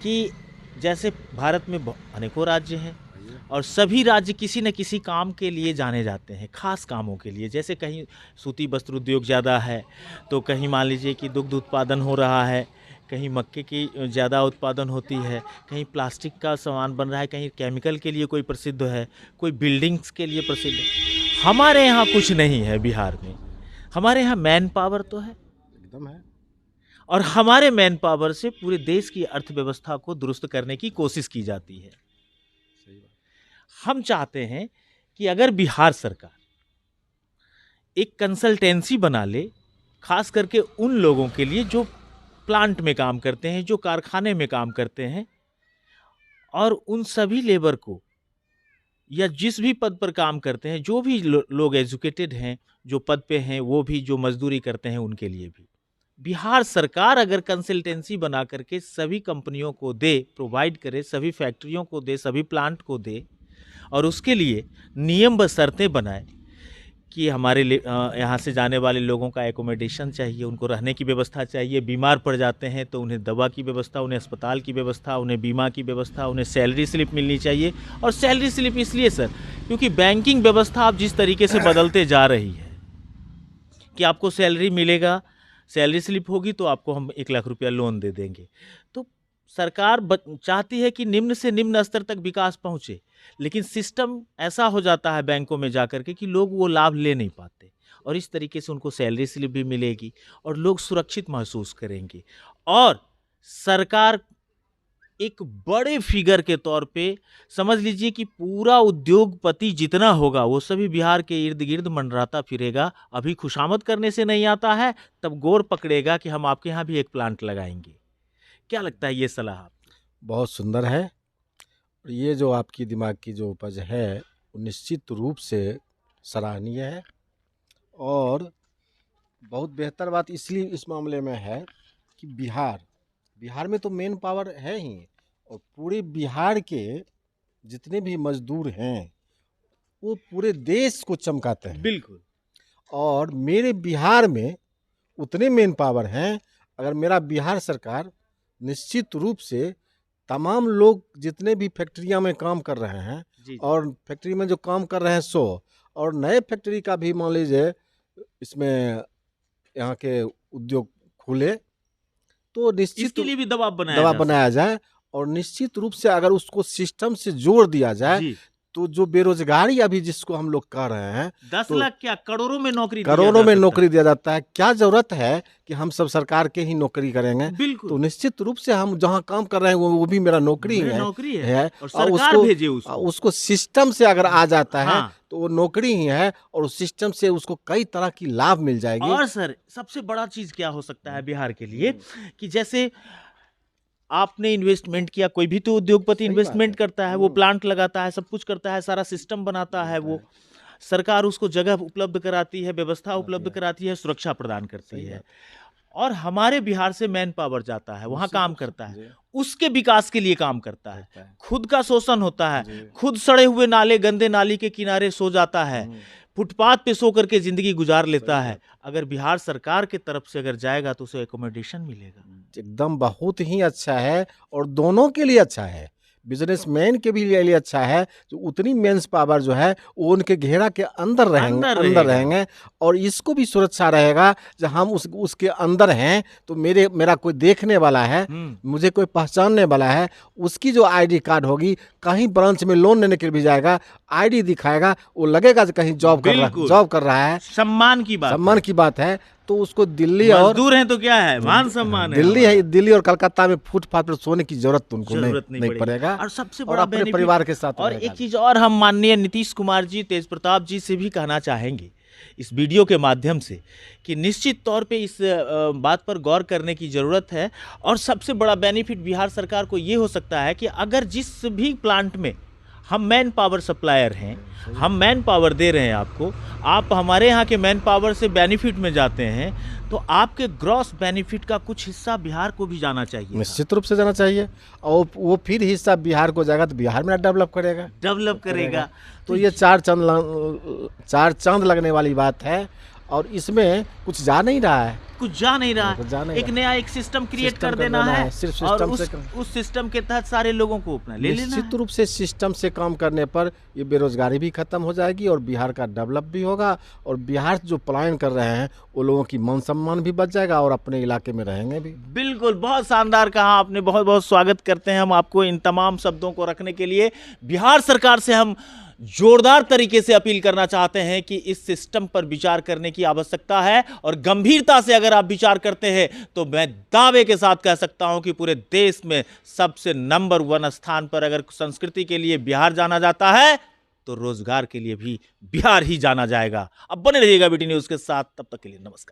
कि जैसे भारत में अनेकों राज्य हैं और सभी राज्य किसी न किसी काम के लिए जाने जाते हैं, खास कामों के लिए। जैसे कहीं सूती वस्त्र उद्योग ज़्यादा है, तो कहीं मान लीजिए कि दुग्ध उत्पादन हो रहा है, कहीं मक्के की ज़्यादा उत्पादन होती है, कहीं प्लास्टिक का सामान बन रहा है, कहीं केमिकल के लिए कोई प्रसिद्ध है, कोई बिल्डिंग्स के लिए प्रसिद्ध है। हमारे यहाँ कुछ नहीं है बिहार में। हमारे यहाँ मैन पावर तो है, एकदम है। और हमारे मैन पावर से पूरे देश की अर्थव्यवस्था को दुरुस्त करने की कोशिश की जाती है। सही बात। हम चाहते हैं कि अगर बिहार सरकार एक कंसल्टेंसी बना ले, खास करके उन लोगों के लिए जो प्लांट में काम करते हैं, जो कारखाने में काम करते हैं, और उन सभी लेबर को या जिस भी पद पर काम करते हैं, जो भी लोग एजुकेटेड हैं, जो पद पे हैं, वो भी जो मजदूरी करते हैं, उनके लिए भी बिहार सरकार अगर कंसल्टेंसी बना करके सभी कंपनियों को दे, प्रोवाइड करे, सभी फैक्ट्रियों को दे, सभी प्लांट को दे, और उसके लिए नियम व शर्तें बनाए कि हमारे यहाँ से जाने वाले लोगों का एकोमोडेशन चाहिए, उनको रहने की व्यवस्था चाहिए, बीमार पड़ जाते हैं तो उन्हें दवा की व्यवस्था, उन्हें अस्पताल की व्यवस्था, उन्हें बीमा की व्यवस्था, उन्हें सैलरी स्लिप मिलनी चाहिए। और सैलरी स्लिप इसलिए सर, क्योंकि बैंकिंग व्यवस्था अब जिस तरीके से बदलते जा रही है कि आपको सैलरी मिलेगा, सैलरी स्लिप होगी तो आपको हम 1 लाख रुपया लोन दे देंगे। तो सरकार चाहती है कि निम्न से निम्न स्तर तक विकास पहुंचे, लेकिन सिस्टम ऐसा हो जाता है बैंकों में जाकर के कि लोग वो लाभ ले नहीं पाते, और इस तरीके से उनको सैलरी स्लिप भी मिलेगी और लोग सुरक्षित महसूस करेंगे। और सरकार एक बड़े फिगर के तौर पे समझ लीजिए कि पूरा उद्योगपति जितना होगा वो सभी बिहार के इर्द गिर्द मंडराता फिरेगा। अभी खुशामद करने से नहीं आता है, तब गौर पकड़ेगा कि हम आपके यहाँ भी एक प्लांट लगाएंगे। क्या लगता है ये सलाह? बहुत सुंदर है। और ये जो आपकी दिमाग की जो उपज है वो निश्चित रूप से सराहनीय है, और बहुत बेहतर बात इसलिए इस मामले में है कि बिहार में तो मेन पावर है ही, और पूरे बिहार के जितने भी मजदूर हैं वो पूरे देश को चमकाते हैं। बिल्कुल। और मेरे बिहार में उतने मेन पावर हैं, अगर मेरा बिहार सरकार निश्चित रूप से तमाम लोग जितने भी फैक्ट्रियां में काम कर रहे हैं जी। और फैक्ट्री में जो काम कर रहे हैं 100, और नए फैक्ट्री का भी मान लीजिए इसमें यहाँ के उद्योग खुले, तो निश्चित इसके लिए भी दबाव बनाया जाए, और निश्चित रूप से अगर उसको सिस्टम से जोड़ दिया जाए तो जो बेरोजगारी अभी जिसको हम लोग कह रहे हैं 10 तो लाख क्या करोड़ों में नौकरी दिया जाता है। क्या जरूरत है कि हम सब सरकार के ही नौकरी करेंगे? बिल्कुल। तो निश्चित रूप से हम जहाँ काम कर रहे हैं वो भी मेरा नौकरी है और सरकार भेजे उसको सिस्टम से अगर आ जाता है तो वो नौकरी ही है, और उस सिस्टम से उसको कई तरह की लाभ मिल जाएगी। और सर सबसे बड़ा चीज क्या हो सकता है बिहार के लिए कि जैसे आपने इन्वेस्टमेंट किया, कोई भी तो उद्योगपति इन्वेस्टमेंट करता है, वो प्लांट लगाता है, सब कुछ करता है, सारा सिस्टम बनाता है, वो सरकार उसको जगह उपलब्ध कराती है, व्यवस्था उपलब्ध कराती है, सुरक्षा प्रदान करती है, और हमारे बिहार से मैन पावर जाता है, वहाँ काम करता है, उसके विकास के लिए काम करता है। खुद का शोषण होता है, खुद सड़े हुए नाले, गंदे नाली के किनारे सो जाता है, फुटपाथ पे सो करके जिंदगी गुजार लेता है। अगर बिहार सरकार की तरफ से अगर जाएगा तो उसे एकोमोडेशन मिलेगा। एकदम बहुत ही अच्छा है, और दोनों के लिए अच्छा है, बिजनेसमैन के भी लिए अच्छा है। जो उतनी मेंस पावर जो है वो उनके घेरा के अंदर रहेंगे, और इसको भी सुरक्षा रहेगा जब हम उसके अंदर हैं तो मेरा कोई देखने वाला है, मुझे कोई पहचानने वाला है, उसकी जो आईडी कार्ड होगी, कहीं ब्रांच में लोन लेने के लिए भी जाएगा, आईडी दिखाएगा, वो लगेगा कहीं जॉब कर रहा है। सम्मान की बात है। तो उसको दिल्ली और मजदूर हैं तो क्या है, मान सम्मान है। दिल्ली और कलकत्ता में फुटपाथ पर सोने की जरूरत उनको नहीं पड़ेगा, और सबसे बड़ा अपने परिवार के साथ। और एक चीज और हम माननीय नीतीश कुमार जी, तेज प्रताप जी से भी कहना चाहेंगे इस वीडियो के माध्यम से कि निश्चित तौर पे इस बात पर गौर करने की ज़रूरत है। और सबसे बड़ा बेनिफिट बिहार सरकार को ये हो सकता है कि अगर जिस भी प्लांट में हम मैन पावर सप्लायर हैं, हम मैन पावर दे रहे हैं आपको, आप हमारे यहाँ के मैन पावर से बेनिफिट में जाते हैं, तो आपके ग्रॉस बेनिफिट का कुछ हिस्सा बिहार को भी जाना चाहिए। निश्चित रूप से जाना चाहिए, और वो फिर हिस्सा बिहार को जाएगा तो बिहार में डेवलप करेगा। तो ये चार चांद लगने वाली बात है। और इसमें कुछ जा नहीं रहा है, कुछ जा नहीं रहा कुछ जा नहीं एक रहा। नया एक सिस्टम क्रिएट सिस्टम कर कर देना देना है है, सिर्फ और सिस्टम से उस सिस्टम के तहत सारे लोगों को अपना ले लेना निश्चित है। रूप से सिस्टम से काम करने पर ये बेरोजगारी भी खत्म हो जाएगी और बिहार का डेवलप भी होगा, और बिहार जो पलायन कर रहे हैं वो लोगों की मान सम्मान भी बच जाएगा और अपने इलाके में रहेंगे भी। बिल्कुल, बहुत शानदार कहा आपने, बहुत बहुत स्वागत करते हैं हम आपको इन तमाम शब्दों को रखने के लिए। बिहार सरकार से हम जोरदार तरीके से अपील करना चाहते हैं कि इस सिस्टम पर विचार करने की आवश्यकता है, और गंभीरता से अगर आप विचार करते हैं तो मैं दावे के साथ कह सकता हूं कि पूरे देश में सबसे नंबर 1 स्थान पर अगर संस्कृति के लिए बिहार जाना जाता है तो रोजगार के लिए भी बिहार ही जाना जाएगा। अब बने रहिएगा बीटी न्यूज के साथ, तब तक के लिए नमस्कार।